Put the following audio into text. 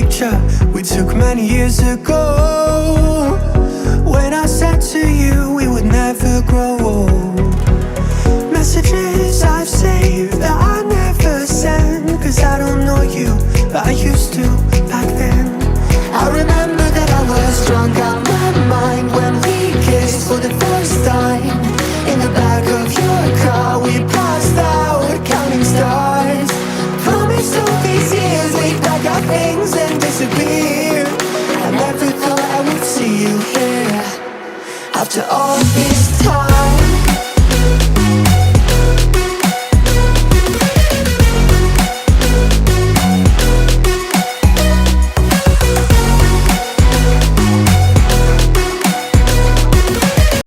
picture we took many years ago, when I said to you we would never grow old. Messages I've saved that I never send, cause I don't know you, but I used to back then. I remember that I was drunk out my mind when we kissed for the first time. In the back of your car we passed out counting stars. Promised all these years we'd pack our things and disappear. I never thought I would see you here after all this time.